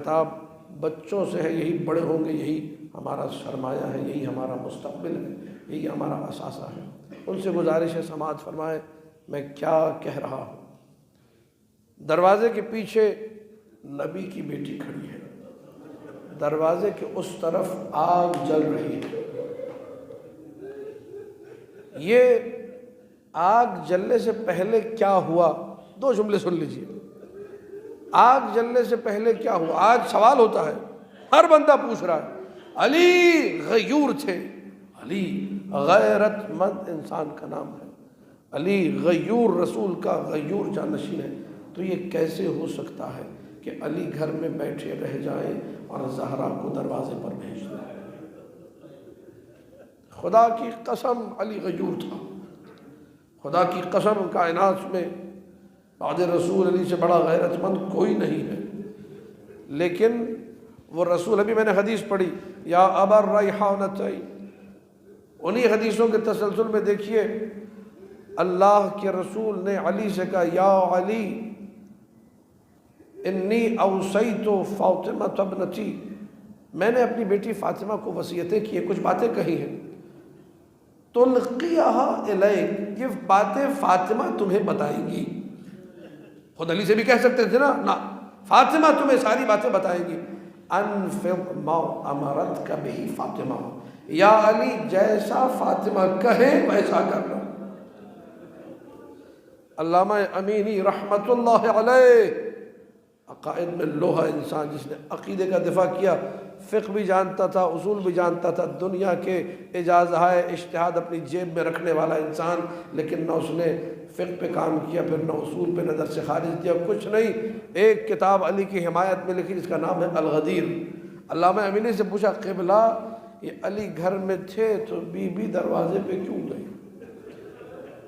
خطاب بچوں سے ہے، یہی بڑے ہوں گے، یہی ہمارا سرمایہ ہے، یہی ہمارا مستقبل ہے، یہی ہمارا اثاثہ ہے۔ ان سے گزارش ہے سماعت فرمائے میں کیا کہہ رہا ہوں۔ دروازے کے پیچھے نبی کی بیٹی کھڑی ہے، دروازے کے اس طرف آگ جل رہی ہے۔ یہ آگ جلنے سے پہلے کیا ہوا، دو جملے سن لیجئے۔ آگ جلنے سے پہلے کیا ہوا؟ آج سوال ہوتا ہے، ہر بندہ پوچھ رہا ہے۔ علی غیور تھے، علی غیرت مند انسان کا نام ہے، علی غیور رسول کا غیور جانشین ہے، تو یہ کیسے ہو سکتا ہے کہ علی گھر میں بیٹھے رہ جائیں اور زہرا کو دروازے پر بھیج دیں؟ خدا کی قسم علی غیور تھا، خدا کی قسم کائنات میں بعد رسول علی سے بڑا غیرت مند کوئی نہیں ہے۔ لیکن وہ رسول، ابھی میں نے حدیث پڑھی، یا ابا الریحانتین، انہی حدیثوں کے تسلسل میں دیکھیے اللہ کے رسول نے علی سے کہا، یا علی انی اوصیت فاطمہ ابنتی، میں نے اپنی بیٹی فاطمہ کو وصیتیں کی ہیں، کچھ باتیں کہی ہیں، تلقیہا الیک، یہ باتیں فاطمہ تمہیں بتائیں گی۔ خود علی سے بھی کہہ سکتے تھے نا، فاطمہ تمہیں ساری باتیں بتائیں گی۔ انفق ما امرتک بہ فاطمہ، یا علی جیسا فاطمہ کہے ویسا کرنا۔ علامہ امینی رحمت اللہ علیہ عقائد میں لوہا انسان، جس نے عقیدے کا دفاع کیا، فقہ بھی جانتا تھا، اصول بھی جانتا تھا، دنیا کے اجازہائے اجتہاد اپنی جیب میں رکھنے والا انسان، لیکن نہ اس نے فقہ پہ کام کیا، پھر نہ اصول پہ نظر سے خارج کیا، کچھ نہیں۔ ایک کتاب علی کی حمایت میں لکھی جس کا نام ہے الغدیر۔ علامہ امینی سے پوچھا، قبلہ یہ علی گھر میں تھے تو بی بی دروازے پہ کیوں گئی؟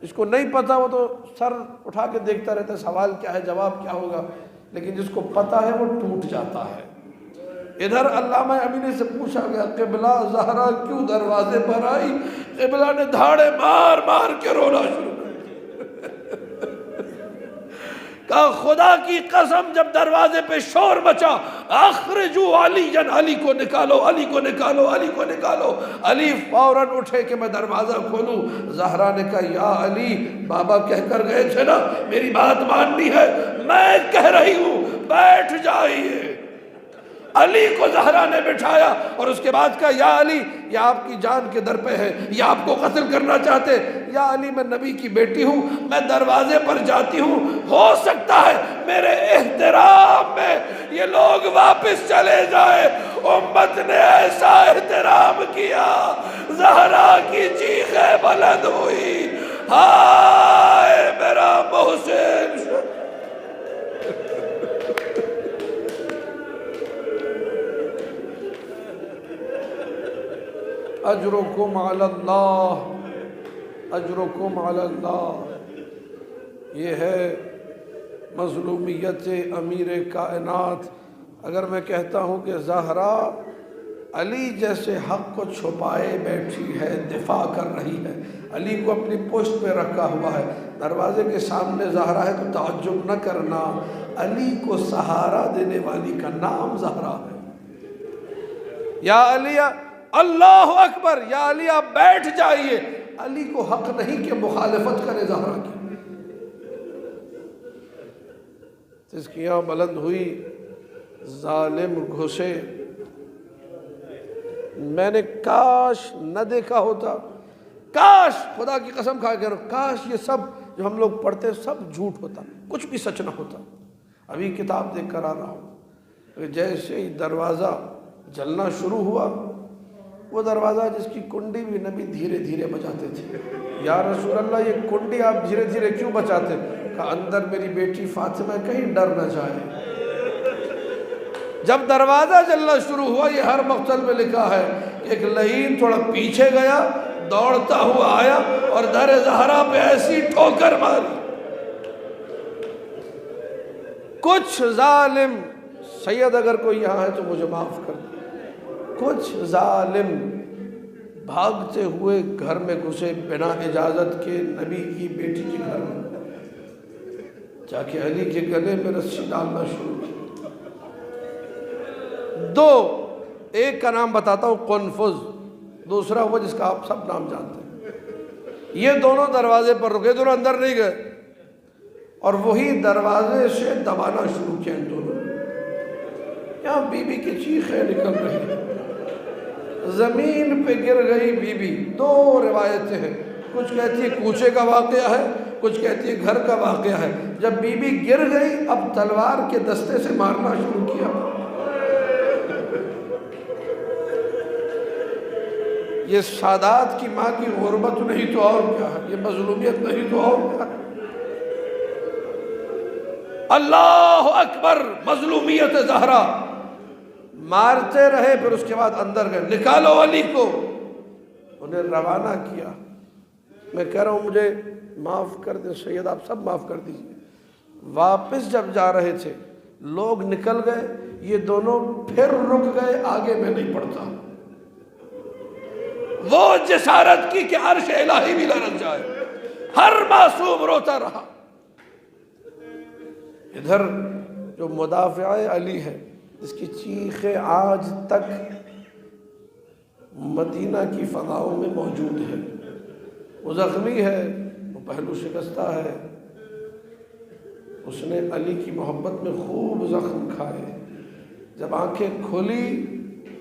اس کو نہیں پتا، وہ تو سر اٹھا کے دیکھتا رہتا ہے سوال کیا ہے، جواب کیا ہوگا، لیکن جس کو پتا ہے وہ ٹوٹ جاتا ہے۔ ادھر علامہ امینی سے پوچھا گیا، قبلہ زہرا کیوں دروازے پر آئی؟ قبلہ نے دھاڑے مار مار کے رونا شروع کر کہا، خدا کی قسم جب دروازے پہ شور بچا، اخرجو علی، علی کو نکالو، علی کو نکالو، علی کو نکالو، علی فوراً اٹھے کہ میں دروازہ کھولوں۔ زہرا نے کہا، یا علی بابا کہہ کر گئے تھے نا میری بات ماننی ہے، میں کہہ رہی ہوں بیٹھ جائیے۔ علی کو زہرا نے بٹھایا اور اس کے بعد کہا، یا علی یہ آپ کی جان کے در پہ ہے، یہ آپ کو قتل کرنا چاہتے۔ یا علی میں نبی کی بیٹی ہوں، میں دروازے پر جاتی ہوں، ہو سکتا ہے میرے احترام میں یہ لوگ واپس چلے جائیں۔ امت نے ایسا احترام کیا، زہرا کی چیخیں بلند ہوئی، ہائے میرا محسن۔ اجرکم علی اللہ، اجرکم علی اللہ۔ یہ ہے مظلومیت امیر کائنات۔ اگر میں کہتا ہوں کہ زہرا علی جیسے حق کو چھپائے بیٹھی ہے، دفاع کر رہی ہے، علی کو اپنی پشت پہ رکھا ہوا ہے، دروازے کے سامنے زہرا ہے تو تعجب نہ کرنا، علی کو سہارا دینے والی کا نام زہرا ہے۔ یا علی اللہ اکبر، یا علی آپ بیٹھ جائیے۔ علی کو حق نہیں کہ مخالفت کرے زہرا کی۔ تذکیہ بلند ہوئی، ظالم گھسے۔ میں نے کاش نہ دیکھا ہوتا، کاش، خدا کی قسم کھا کے کاش یہ سب جو ہم لوگ پڑھتے سب جھوٹ ہوتا، کچھ بھی سچ نہ ہوتا۔ ابھی کتاب دیکھ کر آ رہا ہوں، جیسے ہی دروازہ جلنا شروع ہوا، وہ دروازہ جس کی کنڈی بھی نبی دھیرے دھیرے بجاتے تھے، یا رسول اللہ یہ کنڈی آپ دھیرے دھیرے کیوں بجاتے؟ کہا اندر میری بیٹی فاطمہ کہیں ڈر نہ جائے۔ جب دروازہ جلنا شروع ہوا، یہ ہر مقتل میں لکھا ہے کہ ایک لعین تھوڑا پیچھے گیا، دوڑتا ہوا آیا اور در زہرا پہ ایسی ٹھوکر ماری۔ کچھ ظالم، سید اگر کوئی یہاں ہے تو مجھے معاف کر دیں، کچھ ظالم بھاگتے ہوئے گھر میں گھسے بنا اجازت کے، نبی کی بیٹی کے گھر میں جا کے علی کے گلے میں رسی ڈالنا شروع کیا۔ دو، ایک کا نام بتاتا ہوں قنفذ، دوسرا وہ جس کا آپ سب نام جانتے ہیں۔ یہ دونوں دروازے پر رکے، دونوں اندر نہیں گئے، اور وہی دروازے سے دبانا شروع کیا ان دونوں نے۔ یہاں بی بی کی چیخیں نکل رہی ہیں، زمین پہ گر گئی بی بی۔ دو روایتیں ہیں، کچھ کہتی ہے کوچے کا واقعہ ہے، کچھ کہتی ہے گھر کا واقعہ ہے۔ جب بی بی گر گئی، اب تلوار کے دستے سے مارنا شروع کیا۔ یہ سادات کی ماں کی غربت نہیں تو اور کیا ہے، یہ مظلومیت نہیں تو اور کیا ہے۔ اللہ اکبر، مظلومیت زہرا۔ مارتے رہے، پھر اس کے بعد اندر گئے، نکالو علی کو، انہیں روانہ کیا۔ میں کہہ رہا ہوں مجھے معاف کر دیں سید، آپ سب معاف کر دیجئے۔ واپس جب جا رہے تھے، لوگ نکل گئے، یہ دونوں پھر رک گئے، آگے میں نہیں پڑھتا۔ وہ جسارت کی کہ عرش الہی بھی لرز جائے، ہر معصوم روتا رہا۔ ادھر جو مدافع علی ہے، اس کی چیخیں آج تک مدینہ کی فضاؤں میں موجود ہے۔ وہ زخمی ہے، وہ پہلو شکستہ ہے، اس نے علی کی محبت میں خوب زخم کھائے۔ جب آنکھیں کھولی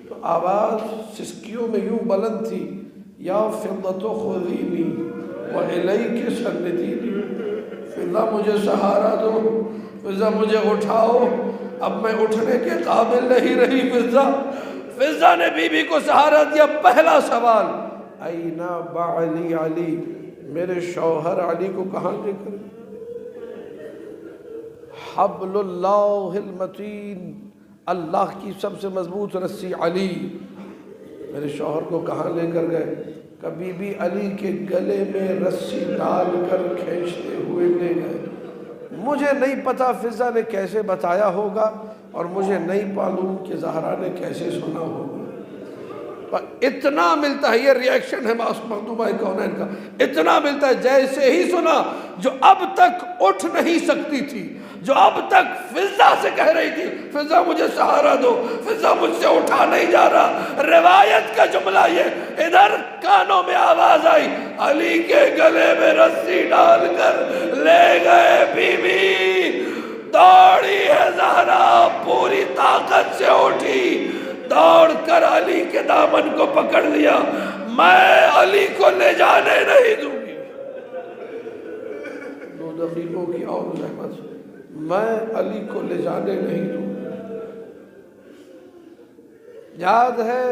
تو آواز سسکیوں میں یوں بلند تھی، یا فضۃ خذینی والیک سندینی، فضہ مجھے سہارا دو، فضہ مجھے اٹھاؤ، اب میں اٹھنے کے قابل نہیں رہی فضہ۔ فضہ نے بی بی کو سہارا دیا۔ پہلا سوال، این بعلی علی، میرے شوہر علی کو کہاں لے کر؟ حبل اللہ المتین، اللہ کی سب سے مضبوط رسی علی، میرے شوہر کو کہاں لے کر گئے؟ کبھی بھی علی کے گلے میں رسی ڈال کر کھینچتے ہوئے لے گئے۔ مجھے نہیں پتا فضہ نے کیسے بتایا ہوگا، اور مجھے نہیں معلوم کہ زہرا نے کیسے سنا ہوگا، پر اتنا ملتا ہے، یہ ریاکشن ہے مخدومہ کونین کا، اتنا ملتا ہے جیسے ہی سنا، جو اب تک اٹھ نہیں سکتی تھی، جو اب تک فضہ سے کہہ رہی تھی فضہ مجھے سہارا دو، فضہ مجھ سے اٹھا نہیں جا رہا، روایت کا جملہ یہ، ادھر کانوں میں آواز آئی، علی کے گلے میں رسی ڈال کر لے گئے بی بی۔ دوڑی ہے زہرا، پوری طاقت سے اٹھی، دوڑ کر علی کے دامن کو پکڑ لیا، میں علی کو لے جانے نہیں دوں گی۔ 2 دقیقوں کی اور زحمت، میں علی کو لے جانے نہیں دوں گی۔ یاد ہے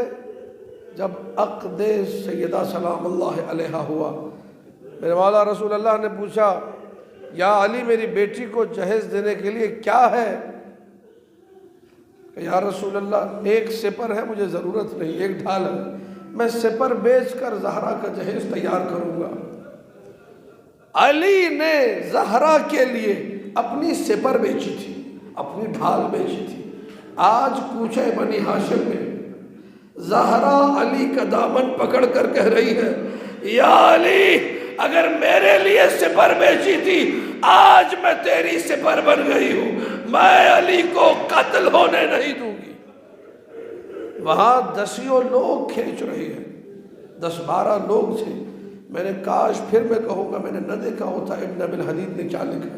جب عقد سیدہ سلام اللہ علیہا ہوا، میرے مولا رسول اللہ نے پوچھا، یا علی میری بیٹی کو جہیز دینے کے لیے کیا ہے؟ کہ یا رسول اللہ ایک سپر ہے، مجھے ضرورت نہیں، ایک ڈھال ہے، میں سپر بیچ کر زہرا کا جہیز تیار کروں گا۔ علی نے زہرا کے لیے اپنی سپر بیچی تھی، اپنی ڈھال بیچی تھی۔ آج کوچے بنی ہاشم میں زہرا علی کا دامن پکڑ کر کہہ رہی ہے، یا علی اگر میرے لیے سپر بیچی تھی، آج میں تیری سپر بن گئی ہوں، میں علی کو قتل ہونے نہیں دوں گی۔ وہاں 10 لوگ کھینچ رہے ہیں، 10-12 لوگ تھے۔ میں نے کاش پھر میں کہوں گا میں نے نہ دیکھا ہوتا ابن ابی الحدید نے کیا لکھا۔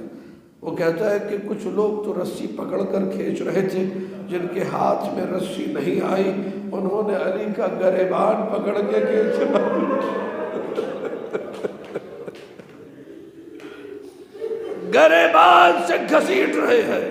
وہ کہتا ہے کہ کچھ لوگ تو رسی پکڑ کر کھینچ رہے تھے، جن کے ہاتھ میں رسی نہیں آئی، انہوں نے علی کا گریبان پکڑ کے کھینچا، گریبان سے گھسیٹ رہے ہیں،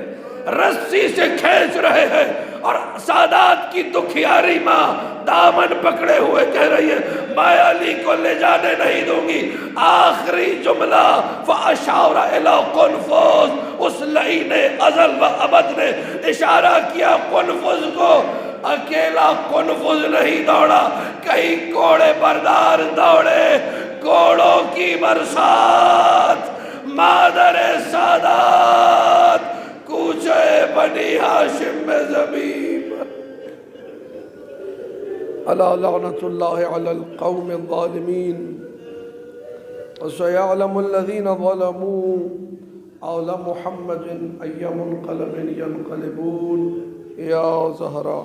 رسی سے کھینچ رہے ہیں، اور سادات کی دکھیاری ماں دامن پکڑے ہوئے کہہ رہی ہے، میں علی کو لے جانے نہیں دوں گی۔ آخری جملہ، فَأَشَارَ إِلَىٰ قُنْفُذ، اس لعین ازل و ابد نے اشارہ کیا قنفذ کو۔ اکیلا قنفذ نہیں دوڑا، کئی کوڑے بردار دوڑے، کوڑوں کی برسات، مادر سادات، کوچے بنی ہاشم میں زمین پر۔ الا لعنت اللہ علی القوم الظالمین، وسيعلم الذين ظلموا حول محمد أي منقلب ينقلبون۔ یا زہرا